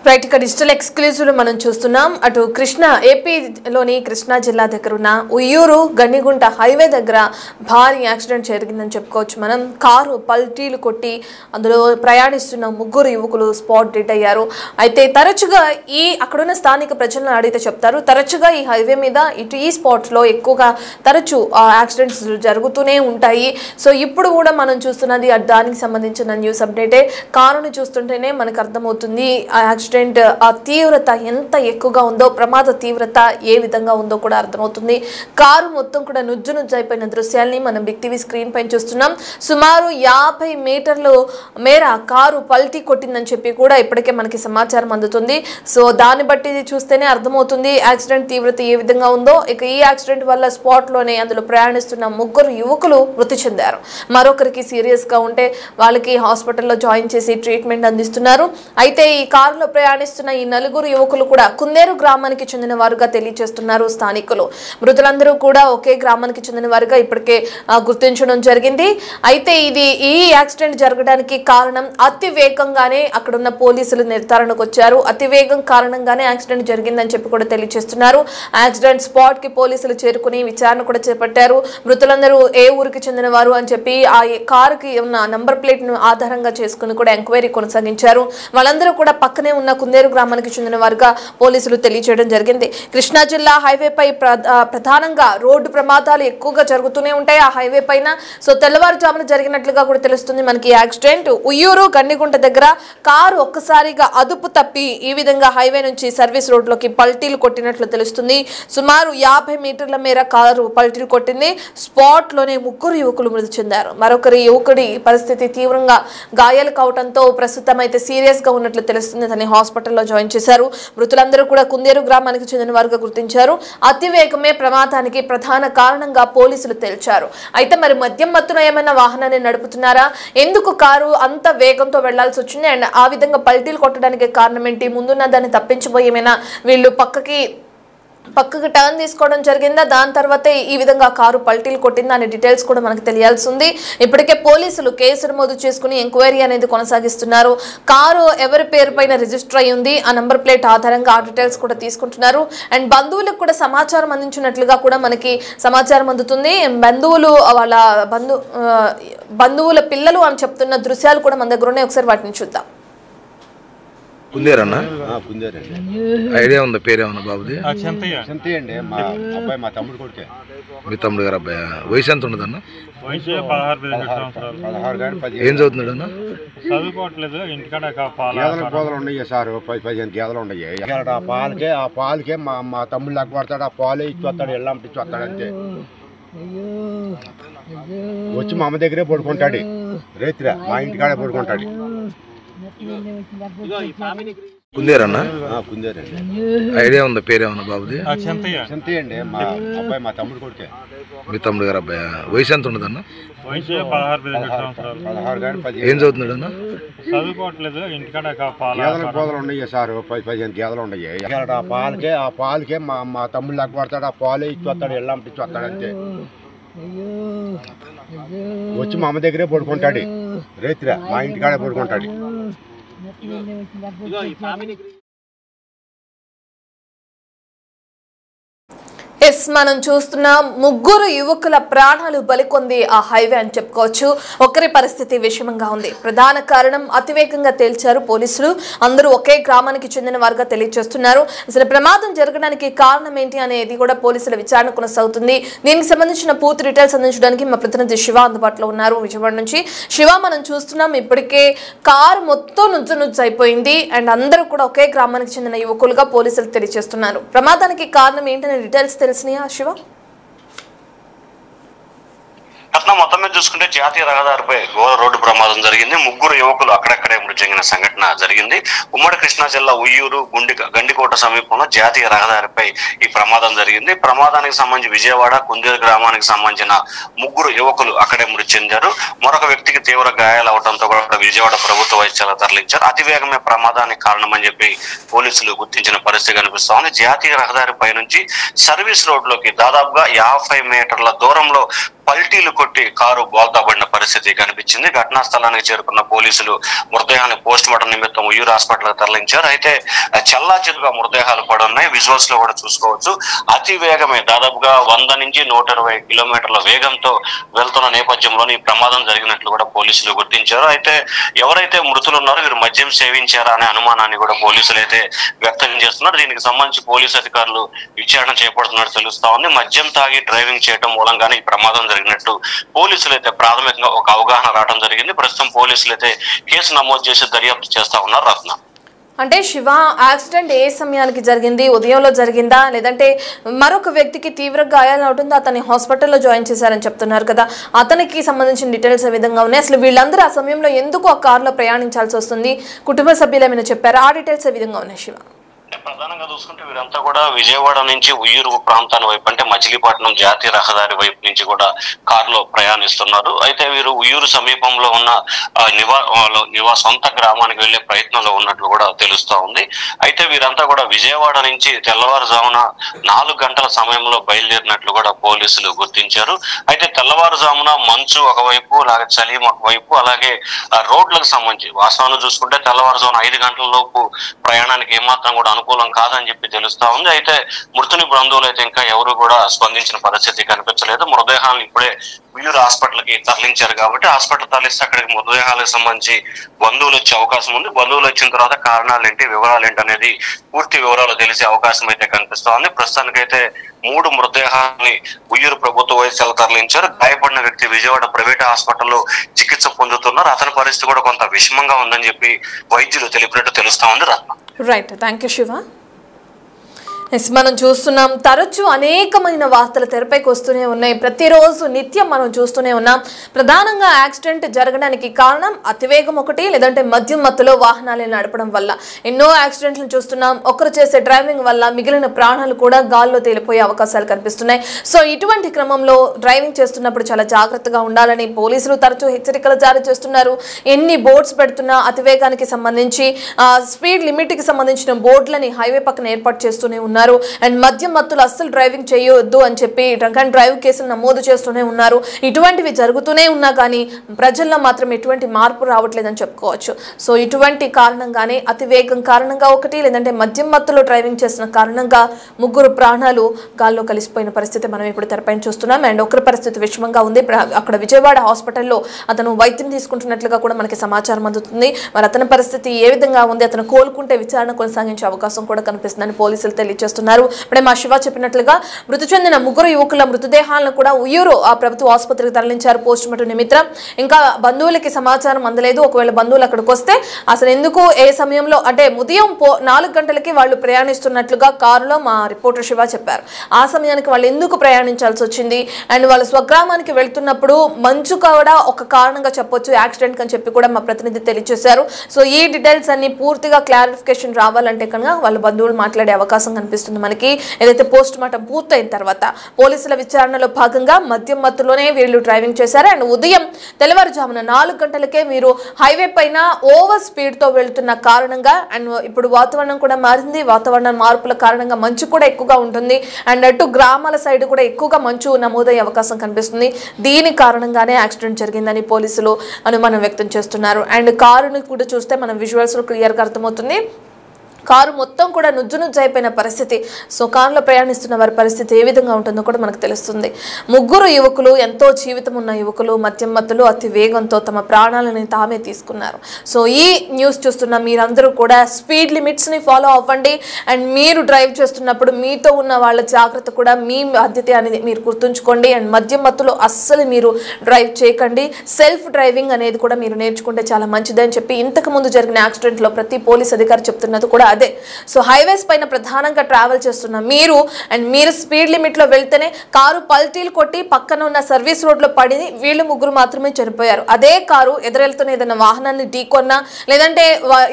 Right ఇక digital exclusive మనం చూస్తున్నాం. అటు కృష్ణా ఏపీలోని కృష్ణా జిల్లా దగ్గర ఉన్న ఉయ్యూరు గన్నిగుంట హైవే దగ్గర భారీ యాక్సిడెంట్ జరిగిందని చెప్పుకోవచ్చు. మనం కారు పల్టీలు కొట్టి అందులో ప్రయాణిస్తున్న ముగ్గురు యువకులు స్పాట్ డెడ్ అయ్యారు. అయితే తరచుగా అక్కడున్న స్థానిక ప్రజలను అడిగితే చెప్తారు, తరచుగా ఈ హైవే మీద ఇటు ఈ స్పాట్స్లో ఎక్కువగా తరచు యాక్సిడెంట్స్ జరుగుతూనే ఉంటాయి. సో ఇప్పుడు కూడా మనం చూస్తున్నది దానికి సంబంధించిన న్యూస్ అప్డేటే. కారుని చూస్తుంటేనే మనకు అర్థమవుతుంది ఆ యాక్సిడెంట్ ఆ తీవ్రత ఎంత ఎక్కువగా ఉందో, ప్రమాద తీవ్రత ఏ విధంగా ఉందో కూడా అర్థమవుతుంది. కారు మొత్తం కూడా నుజ్జు అయిపోయిన దృశ్యాల్ని మనం బిగ్ టీవీ స్క్రీన్ పైన చూస్తున్నాం. సుమారు 50 మీటర్ల మేర కారు పల్టీ కొట్టిందని చెప్పి కూడా ఇప్పటికే మనకి సమాచారం అందుతుంది. సో దాన్ని బట్టి చూస్తేనే అర్థమవుతుంది యాక్సిడెంట్ తీవ్రత ఏ విధంగా ఉందో. ఇక ఈ యాక్సిడెంట్ వల్ల స్పాట్ లోనే అందులో ప్రయాణిస్తున్న ముగ్గురు యువకులు మృతి చెందారు. మరొకరికి సీరియస్ గా ఉంటే వాళ్ళకి హాస్పిటల్లో జాయిన్ చేసి ట్రీట్మెంట్ అందిస్తున్నారు. అయితే ఈ కారులో ప్రయాణిస్తున్న ఈ నలుగురు యువకులు కూడా కుందేరు గ్రామానికి చెందిన వారుగా తెలియజేస్తున్నారు స్థానికులు. మృతులందరూ కూడా ఒకే గ్రామానికి చెందిన వారుగా ఇప్పటికే గుర్తించడం జరిగింది. అయితే ఈ యాక్సిడెంట్ జరగడానికి కారణం అతి వేగంగానే అక్కడున్న పోలీసులు నిర్ధారణకు వచ్చారు. అతి వేగం కారణంగానే యాక్సిడెంట్ జరిగిందని చెప్పి కూడా తెలియజేస్తున్నారు. యాక్సిడెంట్ స్పాట్ కి పోలీసులు చేరుకుని విచారణ కూడా చేపట్టారు. మృతులందరూ ఏ ఊరికి చెందిన వారు అని చెప్పి ఆ కారుకి ఉన్న నంబర్ ప్లేట్ ను ఆధారంగా చేసుకుని కూడా ఎంక్వైరీ కొనసాగించారు. వాళ్ళందరూ కూడా పక్కనే ఉన్న కుందేరు గ్రామానికి చెందిన వారుగా పోలీసులు తెలియజేయడం జరిగింది. కృష్ణా జిల్లా హైవేపై ప్రధానంగా రోడ్డు ప్రమాదాలు ఎక్కువగా జరుగుతూనే ఉంటాయి ఆ హైవే పైన. సో తెల్లవారుజామున జరిగినట్లుగా కూడా తెలుస్తుంది మనకి యాక్సిడెంట్. ఉయ్యూరు గన్నిగుంట దగ్గర కారు ఒక్కసారిగా అదుపు తప్పి ఈ విధంగా హైవే నుంచి సర్వీస్ రోడ్లోకి పల్టీలు కొట్టినట్లు తెలుస్తుంది. సుమారు 50 మీటర్ల మేర కారు పల్టీలు కొట్టింది. స్పాట్ లోనే ముగ్గురు యువకులు మృతి చెందారు. మరొకరి యువకుడి పరిస్థితి తీవ్రంగా గాయాలు కావడంతో ప్రస్తుతం అయితే సీరియస్ గా ఉన్నట్లు తెలుస్తుంది. దాన్ని హాస్పిటల్లో జాయిన్ చేశారు. మృతులందరూ కూడా కుందేరు గ్రామానికి చెందిన వారుగా గుర్తించారు. అతివేగమే ప్రమాదానికి ప్రధాన కారణంగా పోలీసులు తేల్చారు. అయితే మరి మద్యం మత్తున ఏమైనా వాహనాన్ని నడుపుతున్నారా, ఎందుకు కారు అంత వేగంతో వెళ్లాల్సి వచ్చింది, అండ్ ఆ విధంగా పల్టీలు కొట్టడానికి కారణం ఏంటి, ముందున్న దాన్ని తప్పించబోయి ఏమైనా వీళ్ళు పక్కకి టర్న్ తీసుకోవడం జరిగిందా, దాని తర్వాతే ఈ విధంగా కారు పల్టీలు కొట్టిందా అనే డీటెయిల్స్ కూడా మనకు తెలియాల్సి ఉంది. ఇప్పటికే పోలీసులు కేసు నమోదు చేసుకుని ఎంక్వైరీ అనేది కొనసాగిస్తున్నారు. కారు ఎవరి పేరు పైన రిజిస్టర్ అయి ఉంది, ఆ నంబర్ ప్లేట్ ఆధారంగా ఆ డీటెయిల్స్ కూడా తీసుకుంటున్నారు. అండ్ బంధువులకు కూడా సమాచారం అందించినట్లుగా కూడా మనకి సమాచారం అందుతుంది. వాళ్ళ బంధువుల పిల్లలు అని చెప్తున్న దృశ్యాలు కూడా మన దగ్గర ఉన్నాయి. ఒకసారి వాటిని చూద్దాం. కుందేరన్నా ఐడియా ఉందా, పేరేమన్నా బాబుది? మా తమ్ముడు కొడుకే. మీ తమ్ముడు గారు అబ్బాయి వయసు ఎంత ఉండదన్న? 16 ఏం చదువుతున్నాడు అన్న? చదువుకోవట్లేదు, ఇంటికాడ గేదెలు ఉన్నాయి సార్, 15 గేదెలు ఉన్నాయి. ఆ పాలకే మా తమ్ముడు లెక్క పడతాడు, ఆ పాలు ఇచ్చి వస్తాడు, ఎల్లంటి ఇచ్చి వస్తాడు అంతే. వచ్చి మా అమ్మ దగ్గరే పడుకుంటాడు, రైతురా మా ఇంటికాడే పడుకుంటాడు. కుందేరన్నా కుందేరండి. ఐడియా ఉందా, పేరేమన్నా బాబుది? అండి మా అబ్బాయి మా తమ్ముడు కొడుకే. మీ తమ్ముడు గారు అబ్బాయి వయసు ఎంత ఉండదన్న? 16 ఏం చదువుతున్నాడు అన్న? చదువుకోవట్లేదు, ఇంటికాడ గేదెలు ఉన్నాయి సార్, 15 గేదెలు ఉన్నాయి. ఆ పాలకే మా తమ్ముడు లెక్క పడతాడు, ఆ పాలు ఇచ్చి వస్తాడు, ఎల్లంటి ఇచ్చి వస్తాడు అంతే. వచ్చి మా అమ్మ దగ్గరే పడుకుంటాడు, రైతురా మా ఇంటికాడే పడుకుంటాడు. మనం చూస్తున్న ముగ్గురు యువకుల ప్రాణాలు బలికొంది ఆ హైవే అని చెప్పుకోవచ్చు. ఒకరి పరిస్థితి విషమంగా ఉంది. ప్రధాన కారణం అతివేగంగా తేల్చారు పోలీసులు. అందరూ ఒకే గ్రామానికి చెందిన వారుగా తెలియజేస్తున్నారు. అసలు ప్రమాదం జరగడానికి కారణం ఏంటి అనేది కూడా పోలీసుల విచారణ కొనసాగుతుంది. దీనికి సంబంధించిన పూర్తి డీటెయిల్స్ అందించడానికి మా ప్రతినిధి శివ అందుబాటులో ఉన్నారు విజయవాడ నుంచి. శివ, మనం చూస్తున్నాం ఇప్పటికే కారు మొత్తం నుజ్జు అయిపోయింది అండ్ అందరూ కూడా ఒకే గ్రామానికి చెందిన యువకులుగా పోలీసులు తెలియజేస్తున్నారు. ప్రమాదానికి కారణం ఏంటనే డీటెయిల్స్ తెలిసినాయా శివ? ఘటన మొత్తం మీద చూసుకుంటే జాతీయ రహదారిపై ఘోర రోడ్డు ప్రమాదం జరిగింది. ముగ్గురు యువకులు అక్కడక్కడే మృతి చెందిన సంఘటన జరిగింది. ఉమ్మడి కృష్ణా జిల్లా ఉయ్యూరు గండికోట సమీపంలో జాతీయ రహదారిపై ఈ ప్రమాదం జరిగింది. ప్రమాదానికి సంబంధించి విజయవాడ కుందేరు గ్రామానికి సంబంధించిన ముగ్గురు యువకులు అక్కడే మృతి చెందారు. మరొక వ్యక్తికి తీవ్ర గాయాలు అవడంతో కూడా విజయవాడ ప్రభుత్వ వైద్యశాలకు తరలించారు. అతివేగమే ప్రమాదానికి కారణమని చెప్పి పోలీసులు గుర్తించిన పరిస్థితి కనిపిస్తా ఉంది. జాతీయ రహదారిపై నుంచి సర్వీస్ రోడ్లోకి దాదాపుగా 50 మీటర్ల దూరంలో పల్టీలు కొట్టి కారు బోల్తాబడిన పరిస్థితి కనిపించింది. ఘటనా స్థలానికి చేరుకున్న పోలీసులు మృతదేహాన్ని పోస్ట్ మార్టం నిమిత్తం ఉయ్యూరు హాస్పిటల్ తరలించారు. అయితే చెల్లాచెదురుగా మృతదేహాలు పడి ఉన్నాయి. విజువల్స్ లో కూడా చూసుకోవచ్చు. అతి వేగమే దాదాపుగా 100 నుంచి 120 కిలోమీటర్ల వేగంతో వెళ్తున్న నేపథ్యంలోని ప్రమాదం జరిగినట్లు కూడా పోలీసులు గుర్తించారు. అయితే ఎవరైతే మృతులు ఉన్నారో వీరు మద్యం సేవించారా అనే అనుమానాన్ని కూడా పోలీసులు అయితే వ్యక్తం చేస్తున్నారు. దీనికి సంబంధించి పోలీసు అధికారులు విచారణ చేపడుతున్నట్టు తెలుస్తా ఉంది. మద్యం తాగి డ్రైవింగ్ చేయడం మూలంగానే ఈ ప్రమాదం జరిగినట్టు పోలీసులు అయితే ప్రాథమికంగా ఒక అవగాహన రావడం జరిగింది. ప్రస్తుతం పోలీసులు అయితే కేసు నమోదు చేసి దర్యాప్తు చేస్తా ఉన్నారు. రత్న, అంటే శివ, యాక్సిడెంట్ ఏ సమయానికి జరిగింది? ఉదయంలో జరిగిందా, లేదంటే మరొక వ్యక్తికి తీవ్ర గాయాలు అవుతుందో అతన్ని హాస్పిటల్లో జాయిన్ చేశారని చెప్తున్నారు కదా, అతనికి సంబంధించిన డీటెయిల్స్ ఏ విధంగా ఉన్నాయి? అసలు వీళ్ళందరూ ఆ సమయంలో ఎందుకు ఆ కారులో ప్రయాణించాల్సి వస్తుంది? కుటుంబ సభ్యులు ఏమైనా చెప్పారా? ఆ డీటెయిల్స్ ఏ విధంగా ఉన్నాయి శివ? ప్రధానంగా చూసుకుంటే వీరంతా కూడా విజయవాడ నుంచి ఉయ్యూరు ప్రాంతాల వైపు అంటే మచిలీపట్నం జాతీయ రహదారి వైపు నుంచి కూడా కారులో ప్రయాణిస్తున్నారు. అయితే వీరు ఉయ్యూరు సమీపంలో ఉన్న సొంత గ్రామానికి వెళ్లే ప్రయత్నంలో ఉన్నట్లు కూడా తెలుస్తా ఉంది. అయితే వీరంతా కూడా విజయవాడ నుంచి తెల్లవారుజామున 4 గంటల సమయంలో బయలుదేరినట్లు కూడా పోలీసులు గుర్తించారు. అయితే తెల్లవారుజామున మంచు ఒకవైపు, అలాగే చలి ఒకవైపు, అలాగే రోడ్లకు సంబంధించి వాస్తవాన్ని చూసుకుంటే తెల్లవారుజామున 5 గంటల లోపు ప్రయాణానికి ఏమాత్రం కూడా అనుకూలం కాదని చెప్పి తెలుస్తా ఉంది. అయితే మృతుని బంధువులు అయితే ఇంకా ఎవరు కూడా స్పందించిన పరిస్థితి కనిపించలేదు. మృతదేహాలను ఇప్పుడే ఉయ్యూరు హాస్పిటల్ కి తరలించారు కాబట్టి హాస్పిటల్ తరలిస్తే అక్కడికి మృతదేహాలకు సంబంధించి బంధువులు వచ్చే అవకాశం ఉంది. బంధువులు వచ్చిన తర్వాత కారణాలు ఏంటి, వివరాలు ఏంటి అనేది పూర్తి వివరాలు తెలిసే అవకాశం అయితే కనిపిస్తా ఉంది. ప్రస్తుతానికైతే 3 మృతదేహాన్ని ఉయ్యూరు ప్రభుత్వ వైద్యశాల తరలించారు. గాయపడిన వ్యక్తి విజయవాడ ప్రైవేట్ హాస్పిటల్లో చికిత్స పొందుతున్నారు. అతని పరిస్థితి కూడా కొంత విషమంగా ఉందని చెప్పి వైద్యులు తెలిపినట్టు తెలుస్తా ఉంది. రత్న, రైట్, థ్యాంక్ యూ శివ. మనం చూస్తున్నాం, తరచూ అనేకమైన వార్తలు తెరపైకి వస్తూనే ఉన్నాయి. ప్రతిరోజు నిత్యం మనం చూస్తూనే ఉన్నాం. ప్రధానంగా యాక్సిడెంట్ జరగడానికి కారణం అతివేగం ఒకటి, లేదంటే మద్యం మత్తులో వాహనాలు నడపడం వల్ల ఎన్నో యాక్సిడెంట్లు చూస్తున్నాం. ఒకరు చేసే డ్రైవింగ్ వల్ల మిగిలిన ప్రాణాలు కూడా గాల్లో తేలిపోయే అవకాశాలు కనిపిస్తున్నాయి. సో ఇటువంటి క్రమంలో డ్రైవింగ్ చేస్తున్నప్పుడు చాలా జాగ్రత్తగా ఉండాలని పోలీసులు తరచూ హెచ్చరికలు జారీ చేస్తున్నారు. ఎన్ని బోర్డ్స్ పెడుతున్నా అతివేగానికి సంబంధించి, స్పీడ్ లిమిట్కి సంబంధించిన బోర్డులని హైవే పక్కన ఏర్పాటు చేస్తూనే ఉన్నారు. అండ్ మద్యం మత్తులు అస్సలు డ్రైవింగ్ చేయొద్దు అని చెప్పి డ్రంక్ అండ్ డ్రైవ్ కేసులు నమోదు చేస్తూనే ఉన్నారు. ఇటువంటివి జరుగుతూనే ఉన్నా కానీ ప్రజల్లో మాత్రం ఎటువంటి మార్పు రావట్లేదని చెప్పుకోవచ్చు. సో ఇటువంటి కారణంగానే అతివేగం కారణంగా ఒకటి, లేదంటే మద్యం మత్తులో డ్రైవింగ్ చేసిన కారణంగా 3 ప్రాణాలు గాల్లో కలిసిపోయిన పరిస్థితి మనం ఇప్పుడు తెరపైన చూస్తున్నాం. అండ్ ఒకరి పరిస్థితి విషమంగా ఉంది. అక్కడ విజయవాడ హాస్పిటల్లో అతను వైద్యం తీసుకుంటున్నట్లుగా కూడా మనకి సమాచారం అందుతుంది. మరి అతని పరిస్థితి ఏ విధంగా ఉంది, అతను కోలుకుంటే విచారణ కొనసాగించే అవకాశం కూడా కనిపిస్తుందని పోలీసులు తెలియజేస్తున్నారు. ఇప్పుడే మా శివ చెప్పినట్లుగా మృతి చెందిన 3 యువకుల మృతదేహాలను కూడా ఉయ్యూరు ఆ ప్రభుత్వ ఆసుపత్రికి తరలించారు పోస్ట్ మార్టం నిమిత్తం. ఇంకా బంధువులకి సమాచారం అందలేదు. ఒకవేళ బంధువులు అక్కడికి వస్తే అసలు ఎందుకు, ఏ సమయంలో అంటే ఉదయం 4 గంటలకి వాళ్ళు ప్రయాణిస్తున్నట్లుగా కారులో మా రిపోర్టర్ శివ చెప్పారు. ఆ సమయానికి వాళ్ళు ఎందుకు ప్రయాణించాల్సి వచ్చింది, అండ్ వాళ్ళు స్వగ్రామానికి వెళ్తున్నప్పుడు మంచు కూడా ఒక కారణంగా చెప్పొచ్చు యాక్సిడెంట్ అని చెప్పి కూడా మా ప్రతినిధి తెలియజేశారు. సో ఈ డీటెయిల్స్ అన్ని పూర్తిగా క్లారిఫికేషన్ రావాలంటే కనుక వాళ్ళ బంధువులు మాట్లాడే అవకాశం కనిపిస్తుంది మనకి. ఏదైతే పోస్ట్ మార్టం పూర్తయిన తర్వాత పోలీసుల విచారణలో భాగంగా మద్యం మత్తులోనే వీళ్ళు డ్రైవింగ్ చేశారు. అండ్ ఉదయం తెల్లవారుజామున 4 గంటలకే వీరు హైవే పైన ఓవర్ స్పీడ్ తో వెళ్తున్న కారణంగా, అండ్ ఇప్పుడు వాతావరణం కూడా మారింది. వాతావరణ మార్పుల కారణంగా మంచు కూడా ఎక్కువగా ఉంటుంది. అండ్ అటు గ్రామాల సైడ్ కూడా ఎక్కువగా మంచు నమోదయ్యే అవకాశం కనిపిస్తుంది. దీని కారణంగానే యాక్సిడెంట్ జరిగిందని పోలీసులు అనుమానం వ్యక్తం చేస్తున్నారు. అండ్ కారుని కూడా చూస్తే మనం విజువల్స్ లో క్లియర్ గా అర్థమవుతుంది. కారు మొత్తం కూడా నుజ్జు అయిపోయిన పరిస్థితి. సో కారులో ప్రయాణిస్తున్న వారి పరిస్థితి ఏ విధంగా ఉంటుందో కూడా మనకు తెలుస్తుంది. 3 యువకులు, ఎంతో జీవితం ఉన్న యువకులు మద్యం మత్తులో అతి వేగంతో తమ ప్రాణాలని తామే తీసుకున్నారు. సో ఈ న్యూస్ చూస్తున్న మీరందరూ కూడా స్పీడ్ లిమిట్స్ని ఫాలో అవ్వండి. అండ్ మీరు డ్రైవ్ చేస్తున్నప్పుడు మీతో ఉన్న వాళ్ళ జాగ్రత్త కూడా మీ బాధ్యత అనేది మీరు గుర్తుంచుకోండి. అండ్ మద్యం మత్తులో అస్సలు మీరు డ్రైవ్ చేయకండి. సెల్ఫ్ డ్రైవింగ్ అనేది కూడా మీరు నేర్చుకుంటే చాలా మంచిదని చెప్పి ఇంతకుముందు జరిగిన యాక్సిడెంట్లో ప్రతి పోలీస్ అధికారి చెప్తున్నది కూడా అదే. సో హైవేస్ పైన ప్రధానంగా ట్రావెల్ చేస్తున్న మీరు స్పీడ్ లిమిట్ లో వెళ్తేనే కారు పల్టీలు కొట్టి పక్కన ఉన్న సర్వీస్ రోడ్ లో పడి వీళ్ళు 3 మాత్రమే చనిపోయారు. అదే కారు ఎదురెళ్తున్న ఏదైనా వాహనాన్ని ఢీకొన్నా, లేదంటే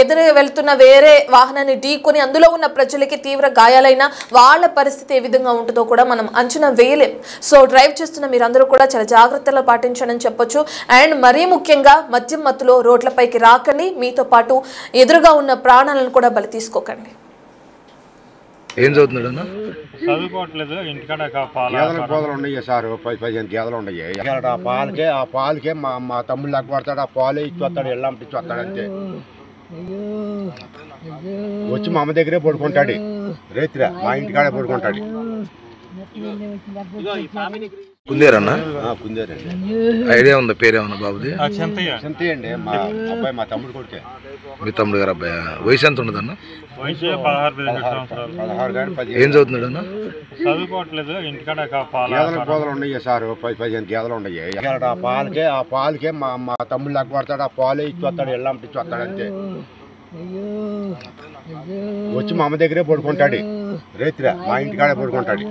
ఎదురు వెళ్తున్న వేరే వాహనాన్ని ఢీకొని అందులో ఉన్న ప్రజలకి తీవ్ర గాయాలైనా వాళ్ళ పరిస్థితి ఏ విధంగా ఉంటుందో కూడా మనం అంచనా వేయలేం. సో డ్రైవ్ చేస్తున్న మీరందరూ కూడా చాలా జాగ్రత్తలు పాటించండి చెప్పొచ్చు. అండ్ మరీ ముఖ్యంగా మద్యం మత్తులో రోడ్లపైకి రాకండి. మీతో పాటు ఎదురుగా ఉన్న ప్రాణాలను కూడా బలి తీసుకోకండి. ఏం చదువుతున్నాడు అన్న? చదువుకోవట్లేదు ఇంటికాడ గేదెల పోదలు ఉన్నాయి సార్, 10-15 గేదెలు ఉన్నాయి. ఆ పాలకే మా తమ్ముడు లెక్క పడతాడు, ఆ పాలే ఇచ్చి వస్తాడు, ఎల్లం ఇచ్చి వస్తాడు అంతే. వచ్చి మా అమ్మ దగ్గరే పడుకుంటాడు, రైతురా మా ఇంటికాడే పడుకుంటాడు. కుందేరన్నా? కుందేరండి. ఐడియా ఉందా పేరేమన్నా బాబుది? చింతయ్య అండి, మా అబ్బాయి మా తమ్ముడు కొడుకే. మీ తమ్ముడు గారు అబ్బాయి. వయసు ఎంత ఉండదన్న? వయసు 16-17 సంవత్సరాలు. 16 కానీ 15. ఏం చదువుతున్నాడు అన్న? చదువుకోవట్లేదు ఇంటికాడ గేదెల పోదలు ఉన్నాయి సార్, 10-15 గేదెలు ఉన్నాయి. ఆ పాలకే మా తమ్ముడు లెక్క పడతాడు, ఆ పాలే ఇచ్చి వస్తాడు, ఎల్లం ఇచ్చి వస్తాడు అంతే. వచ్చి మా అమ్మ దగ్గరే పడుకుంటాడు, రైతురా మా ఇంటికాడే పడుకుంటాడు.